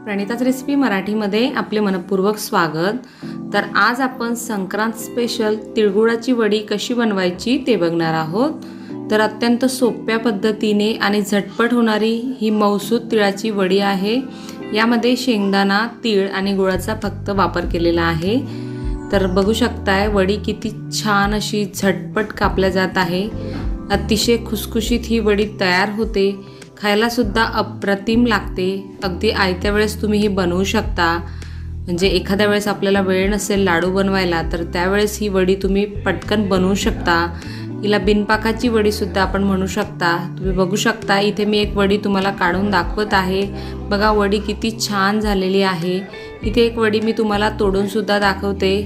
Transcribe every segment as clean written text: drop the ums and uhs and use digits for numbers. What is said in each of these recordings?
प्रणिताच recipe मराठीमध्ये आपले मनपूर्वक स्वागत। तर आज आपण संक्रांत स्पेशल तिळगुळाची वडी कशी बनवायची ते बघणार आहोत। तर अत्यंत सोप्या पद्धतीने आणि झटपट होणारी ही मौसूद तिळाची वडी आहे। यामध्ये शेंगदाणा, तीळ आणि गुळाचा फक्त वापर केलेला आहे। तर बघू शकताय वडी किती छान अशी झटपट कापल्या जात आहे। अतिशय खुसखुशीत ही वडी तयार होते। खायला सुद्धा अप्रतिम लागते। अगदी आयत्या वेळेस तुम्ही ही बनवू शकता। म्हणजे एखाद्या वेळेस आपल्याला वेळ नसेल लाडू बनवायला तर त्यावेळेस ही वडी तुम्ही पटकन बनवू शकता। हिला बिनपाकाची वडी सुद्धा आपण म्हणू शकता। तुम्ही बघू शकता इथे मी एक वडी तुम्हाला काढून दाखवत आहे। बघा वडी किती छान झालेली आहे। इथे एक वडी मी तुम्हाला तोडून सुद्धा दाखवते।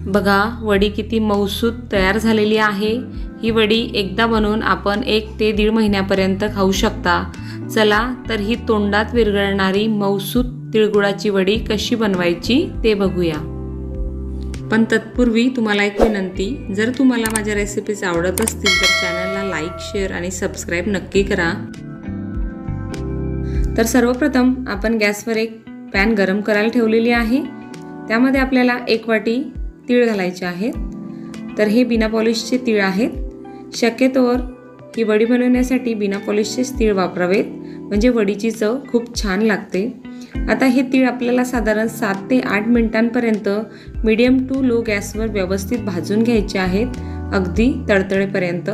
बघा वडी किती मौसूद तयार झालेली आहे। ही वडी एकदा बनवून आपण 1 ते 1.5 महिन्यापर्यंत खाऊ शकता। चला तर ही तोंडात विरघळणारी मौसूद तिळगुळाची वडी कशी बनवायची ते बघूया। पण तत्पूर्वी तुम्हाला एक विनंती, जर तुम्हाला माझ्या रेसिपीज आवडत असतील तर चॅनलला लाईक, शेअर आणि सबस्क्राइब नक्की करा। तर सर्वप्रथम आपण गॅसवर एक पॅन गरम करायला ठेवलेली आहे। त्यामध्ये आपल्याला 1 वाटी तीळ घालायचे आहेत। तर हे बिना पॉलिशचे तीळ आहेत। शक्यतोवर ही वडी बनवण्यासाठी बिना पॉलिशचेच तीळ वापरावेत, म्हणजे वडीची चव खूप छान लागते। आता हे तीळ आपल्याला साधारण 7 ते 8 मिनिटांपर्यंत मीडियम टू लो गॅसवर व्यवस्थित भाजून घ्यायचे आहेत, अगदी तळतळेपर्यंत।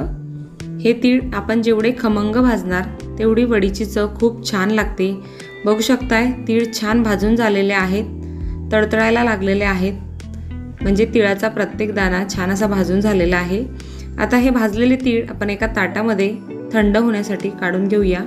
हे तीळ आपण जेवढे खमंग भाजणार तेवढी वडीची चव खूप छान लागते। बघू शकताय तीळ छान भाजून झालेले आहेत, तळतळायला लागलेले आहेत, म्हणजे तिळाचा प्रत्येक दाणा छान असा भाजून झालेला आहे। आता हे भाजलेले तीळ आपण एका ताटामध्ये थंड होण्यासाठी काढून घेऊया।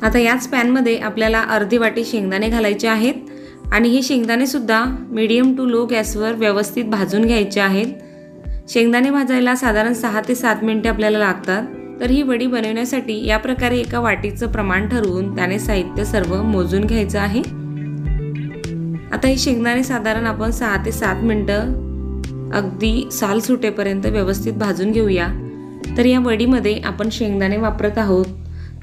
आता याच पॅनमध्ये आपल्याला अर्धी वाटी शेंगदाणे घालायचे आहेत आणि हे शेंगदाणे सुद्धा मीडियम टू लो गॅसवर व्यवस्थित भाजून घ्यायचे आहेत। शेंगदाणे भाजायला साधारण 6 ते 7 मिनिटे आपल्याला लागतात। तर ही वडी बनवण्यासाठी या प्रकारे एका वाटीचं प्रमाण ठरवून त्याने साहित्य सर्व मोजून घ्यायचं आहे। आता हे शेंगदाणे साधारण आपण 6 ते 7 मिनिटं अगदी साल सुटेपर्यंत व्यवस्थित भाजून घेऊया। तर या वडीमध्ये आपण शेंगदाणे वापरत आहोत,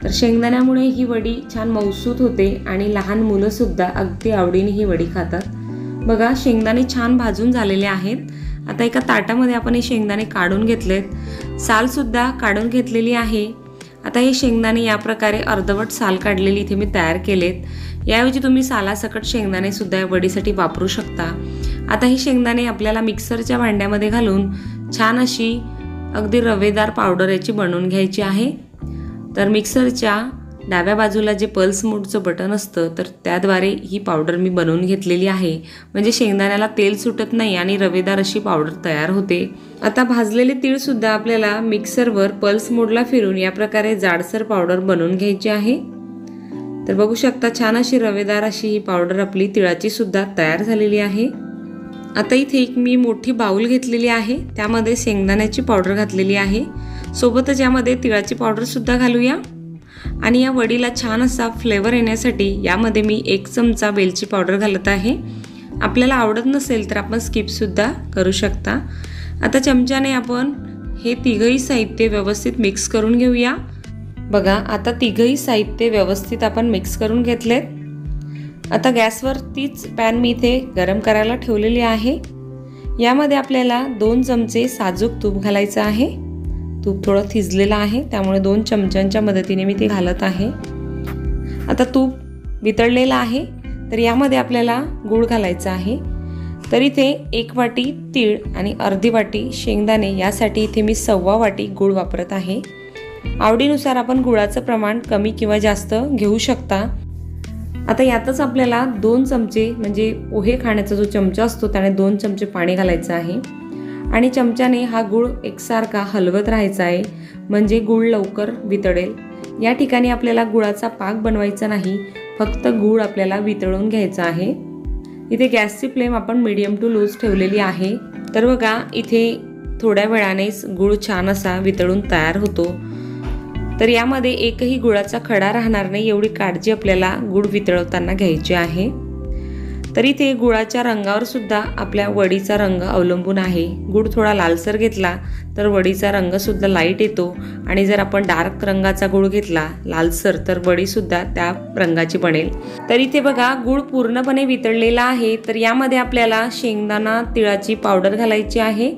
तर शेंगदाण्यामुळे ही वडी छान मौसूद होते आणि लहान मुलं सुद्धा अगदी आवडीने ही वडी खातात। बघा शेंगदाणे छान भाजून झालेले आहेत। आता एका ताटामध्ये आपण हे शेंगदाणे काढून घेतलेत, साल सुद्धा काढून घेतलेली आहे। आता हे शेंगदाणे या प्रकारे अर्धवट साल काढलेली इथे मी तयार केलेत। याऐवजी तुम्ही सालासकट शेंगदाणे सुद्धा या वडीसाठी वापरू शकता। आता ही शेंगदाणे आपल्याला मिक्सरच्या भांड्यामध्ये घालून छान अशी अगदी रवेदार पावडर याची बनवून घ्यायची आहे। तर मिक्सरच्या डाव्या बाजूला जे पल्स मोडचं बटन असतं तर त्याद्वारे ही पावडर मी बनवून घेतलेली आहे, म्हणजे शेंगदाण्याला तेल सुटत नाही आणि रवेदार अशी पावडर तयार होते। आता भाजलेले तीळ सुद्धा आपल्याला मिक्सरवर पल्स मोडला फिरून या प्रकारे जाडसर पावडर बनवून घ्यायची आहे। तर बघू शकता छान अशी रवेदार अशी ही पावडर आपली तिळाची सुद्धा तयार झालेली आहे। आता इथे एक मी मोठी बाउल घेतलेली आहे, त्यामध्ये शेंगदाण्याची पावडर घातलेली आहे, सोबतच यामध्ये तिळाची पावडर सुद्धा घालूया। आणि या वडीला छान असा फ्लेवर येण्यासाठी यामध्ये मी 1 चमचा वेलची पावडर घालत आहे। आपल्याला आवडत नसेल तर आपण स्किप सुद्धा करू शकता। आता चमच्याने आपण हे तिघही साहित्य व्यवस्थित मिक्स करून घेऊया। बघा आता तिघही साहित्य व्यवस्थित आपण मिक्स करून घेतलेत। आता गॅसवर तीच पॅन मी इथे गरम करायला ठेवलेली आहे। यामध्ये आपल्याला 2 चमचे साजूक तूप घालायचं आहे। तूप थोडं थिजलेलं आहे त्यामुळे 2 चमच्यांच्या मदतीने मी ते घालत आहे। आता तूप वितळलेलं आहे तर यामध्ये आपल्याला गूळ घालायचा आहे। तर इथे 1 वाटी तीळ आणि अर्धी वाटी शेंगदाणे यासाठी इथे मी 1.25 वाटी गूळ वापरत आहे। आवडीनुसार आपण गुळाचं प्रमाण कमी किंवा जास्त घेऊ शकता। आता यातच आपल्याला 2 चमचे म्हणजे पोहे खाण्याचा जो चमचा असतो त्याने 2 चमचे पाणी घालायचं आहे आणि चमच्याने हा गूळ एकसारखा हलवत राहायचा आहे, म्हणजे गूळ लवकर वितळेल। या ठिकाणी आपल्याला गुळाचा पाक बनवायचा नाही, फक्त गूळ आपल्याला वितळून घ्यायचा आहे। इथे गॅसची फ्लेम आपण मीडियम टू लोच ठेवलेली आहे। तर बघा इथे थोड्या वेळानेच गूळ छान असा वितळून तयार होतो। तर यामध्ये एकही गुळाचा खडा राहणार नाही एवढी काळजी आपल्याला गूळ वितळवताना घ्यायची आहे। तर इथे गुळाच्या रंगावर सुद्धा आपल्या वडीचा रंग अवलंबून आहे। गुळ थोडा लालसर घेतला तर वडीचा रंग सुद्धा लाईट येतो आणि जर आपण डार्क रंगाचा गुळ घेतला लालसर तर वडी सुद्धा त्या रंगाची बनेल। तर इथे बघा गुळ पूर्णपणे वितळलेला आहे। तर यामध्ये आपल्याला शेंगदाणा तिळाची पावडर घालायची आहे।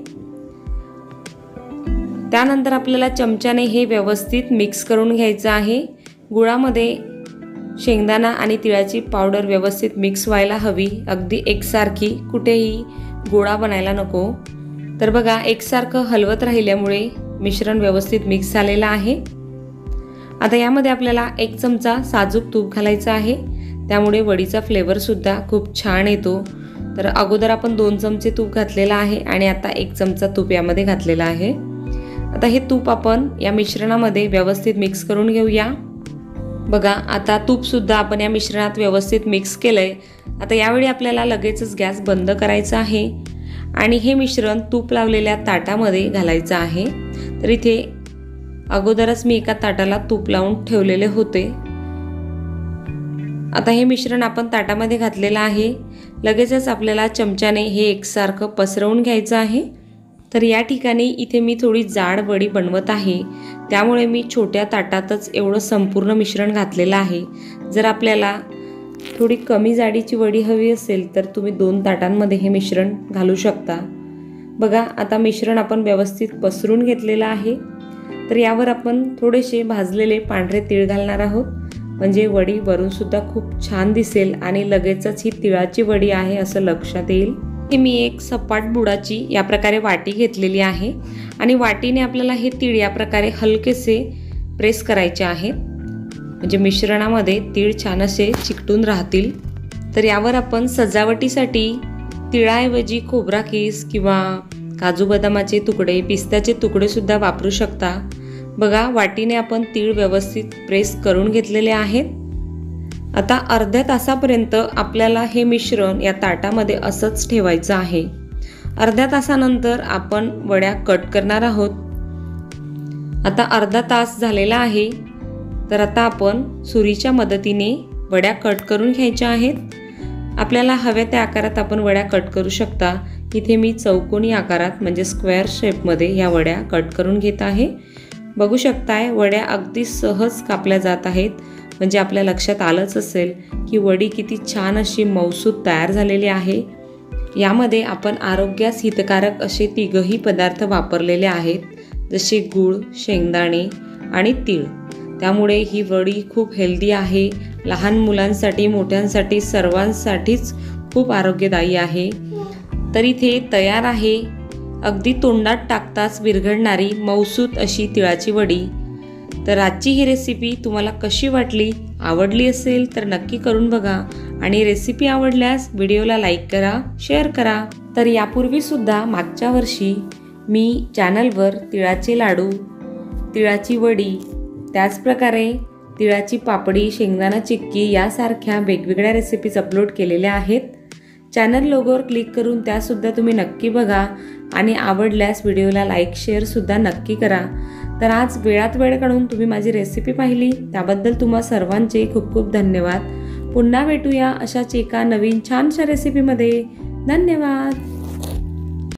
त्यानंतर आपल्याला चमच्याने हे व्यवस्थित मिक्स करून घ्यायचं आहे। गुळामध्ये शेंगदाणा आणि तिळाची पावडर व्यवस्थित मिक्स व्हायला हवी, अगदी एकसारखी, कुठेही गोळा बनायला नको। तर बघा एकसारखं हलवत राहिल्यामुळे मिश्रण व्यवस्थित मिक्स झालेलं आहे। आता यामध्ये आपल्याला 1 चमचा साजूक तूप घालायचं आहे, त्यामुळे वडीचा फ्लेवर सुद्धा खूप छान येतो। तर अगोदर आपण 2 चमचे तूप घातलेला आहे आणि आता 1 चमचा तूप यामध्ये घातलेला आहे। आता हे तूप आपण या मिश्रणामध्ये व्यवस्थित मिक्स करून घेऊया। बघा आता तूप सुद्धा आपण या मिश्रणात व्यवस्थित मिक्स केलंय। आता यावेळी आपल्याला लगेचच गॅस बंद करायचा आहे आणि हे मिश्रण तूप लावलेल्या ताटामध्ये घालायचं आहे। तर इथे अगोदरच मी एका ताटाला तूप लावून ठेवलेले होते। आता हे मिश्रण आपण ताटामध्ये घातलेलं आहे। लगेचच आपल्याला चमच्याने हे एकसारखं पसरवून घ्यायचं आहे। तर या ठिकाणी इथे मी थोडी जाड वडी बनवत आहे, त्यामुळे मी छोट्या ताटातच एवढं संपूर्ण मिश्रण घातलेलं आहे। जर आपल्याला थोडी कमी जाडीची वडी हवी असेल तर तुम्ही 2 ताटांमध्ये हे मिश्रण घालू शकता। बघा आता मिश्रण आपण व्यवस्थित पसरून घेतलेलं आहे। तर यावर आपण थोडेसे भाजलेले पांढरे तीळ घालणार आहोत, म्हणजे वडी वरून सुद्धा खूप छान दिसेल आणि लगेचच ही तिळाची वडी आहे असं लक्षात येईल। मी एक सपाट बुडाची या प्रकारे वाटी घेतलेली आहे आणि वाटीने आपल्याला हे तीळ या प्रकारे हलकेसे प्रेस करायचे आहेत, म्हणजे मिश्रणामध्ये तीळ छान असे चिकटून राहतील। तर यावर आपण सजावटीसाठी तिळाऐवजी खोबरा कीस किंवा काजू बदामाचे तुकडे, पिस्त्याचे तुकडे सुद्धा वापरू शकता। बघा वाटीने आपण तीळ व्यवस्थित प्रेस करून घेतलेले आहेत। आता अर्ध्या तासापर्यंत आपल्याला हे मिश्रण या ताटामध्ये असंच ठेवायचं आहे। अर्ध्या तासानंतर आपण वड्या कट करणार आहोत। आता अर्धा तास झालेला आहे, तर आता आपण सुरीच्या मदतीने वड्या कट करून घ्यायच्या आहेत। आपल्याला हव्या त्या आकारात आपण वड्या कट करू शकता। इथे मी चौकोनी आकारात म्हणजे स्क्वेअर शेपमध्ये ह्या वड्या कट करून घेत आहे। बघू शकताय वड्या अगदी सहज कापल्या जात आहेत, म्हणजे आपल्या लक्षात आलंच असेल की वडी किती छान अशी मऊसूत तयार झालेली आहे। यामध्ये आपण आरोग्यास हितकारक असे 3ही पदार्थ वापरलेले आहेत, जसे गूळ, शेंगदाणे आणि तीळ। त्यामुळे ही वडी खूप हेल्दी आहे। लहान मुलांसाठी, मोठ्यांसाठी, सर्वांसाठीच खूप आरोग्यदायी आहे। तर इथे तयार आहे अगदी तोंडात टाकताच विरघळणारी मऊसूत अशी तिळाची वडी। तर आजची ही रेसिपी तुम्हाला कशी वाटली? आवडली असेल तर नक्की करून बघा आणि रेसिपी आवडल्यास व्हिडिओला लाईक करा, शेअर करा। तर यापूर्वी सुद्धा मागच्या वर्षी मी चॅनलवर तिळाचे लाडू, तिळाची वडी, त्याचप्रकारे तिळाची पापडी, शेंगदाणा चिक्की यासारख्या वेगवेगळ्या रेसिपीज अपलोड केलेल्या आहेत। चॅनल लोगोवर क्लिक करून त्यासुद्धा तुम्ही नक्की बघा आणि आवडल्यास व्हिडिओला लाईक, शेअर सुद्धा नक्की करा। तर आज वेळात वेळ काढून तुम्ही माझी रेसिपी पाहिली त्याबद्दल तुम्हा सर्वांचे खूप खूप धन्यवाद। पुन्हा भेटूया अशाच एका नवीन छानशा रेसिपीमध्ये। धन्यवाद।